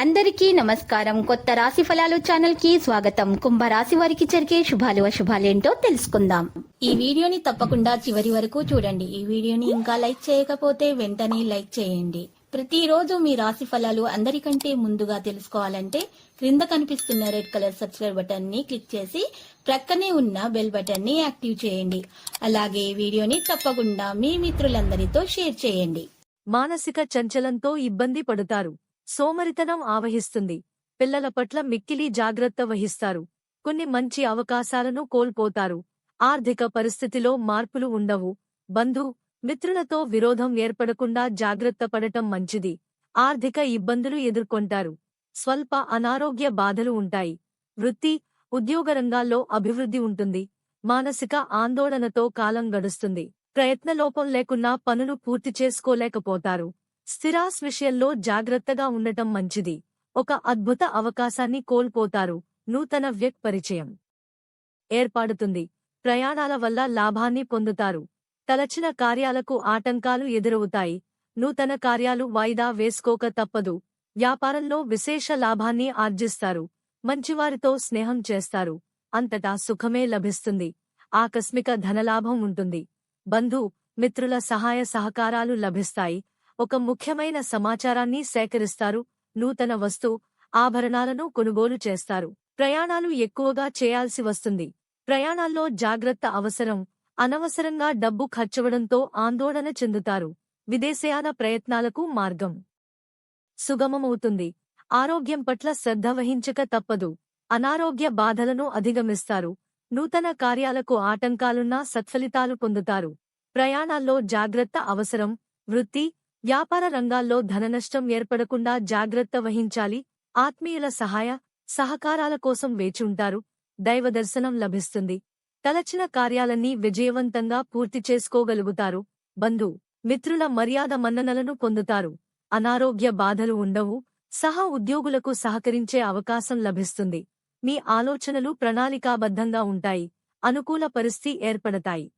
అందరికీ నమస్కారం. కొత్త రాశి ఫలాలు ఛానల్ కి స్వాగతం. కుంభరాశి వారికి జరిగే శుభాలు అశుభాలేంటో తెలుసుకుందాం. ఈ వీడియోని తప్పకుండా చివరి వరకు చూడండి. ఈ వీడియోని ఇంకా లైక్ చేయకపోతే వెంటనే లైక్ చేయండి. ప్రతిరోజు మీ రాశి ఫలాలు అందరికంటే ముందుగా తెలుసుకోవాలంటే క్రింద కనిపిస్తున్న రెడ్ కలర్ సబ్స్క్రైబ్ బటన్ ని క్లిక్ చేసి ప్రక్కనే ఉన్న బెల్ బటన్ ని యాక్టివ్ చేయండి. అలాగే వీడియోని తప్పకుండా మీ మిత్రులందరితో షేర్ చేయండి. మానసిక చంచలంతో ఇబ్బంది పడుతారు. సోమరితనం ఆవహిస్తుంది. పిల్లల పట్ల మిక్కిలి జాగ్రత్త వహిస్తారు. కొన్ని మంచి అవకాశాలను కోల్పోతారు. ఆర్థిక పరిస్థితిలో మార్పులు ఉండవు. బంధు మిత్రులతో విరోధం ఏర్పడకుండా జాగ్రత్త పడటం మంచిది. ఆర్థిక ఇబ్బందులు ఎదుర్కొంటారు. స్వల్ప అనారోగ్య బాధలు ఉంటాయి. వృత్తి, ఉద్యోగ రంగాల్లో అభివృద్ధి ఉంటుంది. మానసిక ఆందోళనతో కాలం గడుస్తుంది. ప్రయత్నలోపం లేకున్నా పనులు పూర్తి చేసుకోలేకపోతారు. స్థిరాస్ విషయంలో జాగ్రత్తగా ఉండటం మంచిది. ఒక అద్భుత అవకాశాన్ని కోల్పోతారు. నూతన వ్యక్ పరిచయం ఏర్పడుతుంది. ప్రయాణాల వల్ల లాభాన్ని పొందుతారు. తలచిన కార్యాలకు ఆటంకాలు ఎదురవుతాయి. నూతన కార్యాలు వాయిదా వేసుకోక తప్పదు. వ్యాపారంలో విశేష లాభాన్ని ఆర్జిస్తారు. మంచివారితో స్నేహం చేస్తారు. అంతటా సుఖమే లభిస్తుంది. ఆకస్మిక ధనలాభం ఉంటుంది. బంధు మిత్రుల సహాయ సహకారాలు లభిస్తాయి. ఒక ముఖ్యమైన సమాచారాన్ని సేకరిస్తారు. నూతన ఆభరణాలను కొనుగోలు చేస్తారు. ప్రయాణాలు ఎక్కువగా చేయాల్సి వస్తుంది. ప్రయాణాల్లో జాగ్రత్త అవసరం. అనవసరంగా డబ్బు ఖర్చవడంతో ఆందోళన చెందుతారు. విదేశయాన ప్రయత్నాలకు మార్గం సుగమమవుతుంది. ఆరోగ్యం పట్ల శ్రద్ధ వహించక తప్పదు. అనారోగ్య బాధలను అధిగమిస్తారు. నూతన కార్యాలకు ఆటంకాలున్నా సత్ఫలితాలు పొందుతారు. ప్రయాణాల్లో జాగ్రత్త అవసరం. వృత్తి, వ్యాపార రంగాల్లో ధననష్టం ఏర్పడకుండా జాగ్రత్త వహించాలి. ఆత్మీయుల సహకారాల కోసం వేచుంటారు. దైవదర్శనం లభిస్తుంది. తలచిన కార్యాలన్నీ విజయవంతంగా పూర్తి చేసుకోగలుగుతారు. బంధు మిత్రుల మర్యాద మన్ననలను పొందుతారు. అనారోగ్య బాధలు ఉండవు. ఉద్యోగులకు సహకరించే అవకాశం లభిస్తుంది. మీ ఆలోచనలు ప్రణాళికాబద్ధంగా ఉంటాయి. అనుకూల పరిస్థితి ఏర్పడతాయి.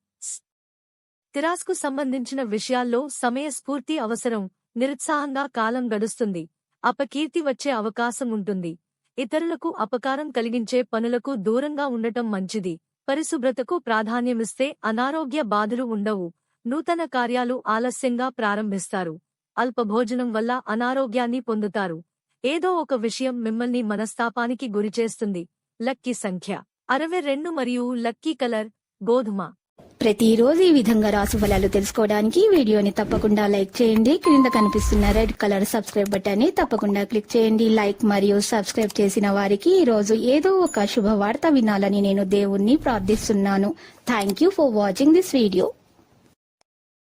స్థిరాస్కు సంబంధించిన విషయాల్లో సమయస్ఫూర్తి అవసరం. నిరుత్సాహంగా కాలం గడుస్తుంది. అపకీర్తి వచ్చే అవకాశం ఉంటుంది. ఇతరులకు అపకారం కలిగించే పనులకు దూరంగా ఉండటం మంచిది. పరిశుభ్రతకు ప్రాధాన్యమిస్తే అనారోగ్య బాధలు ఉండవు. నూతన కార్యాలు ఆలస్యంగా ప్రారంభిస్తారు. అల్పభోజనం వల్ల అనారోగ్యాన్ని పొందుతారు. ఏదో ఒక విషయం మిమ్మల్ని మనస్తాపానికి గురిచేస్తుంది. లక్కీ సంఖ్య 62 మరియు లక్కీ కలర్ గోధుమ. ప్రతిరోజు ఈ విధంగా రాశి ఫలాలు తెలుసుకోవడానికి వీడియోని తప్పకుండా లైక్ చేయండి. క్రింద కనిపిస్తున్న రెడ్ కలర్ సబ్స్క్రైబ్ బటన్ ని తప్పకుండా క్లిక్ చేయండి. లైక్ మరియు సబ్స్క్రైబ్ చేసిన వారికి ఈ రోజు ఏదో ఒక శుభవార్త వినాలని నేను దేవుణ్ణి ప్రార్థిస్తున్నాను. Thank you for watching this video.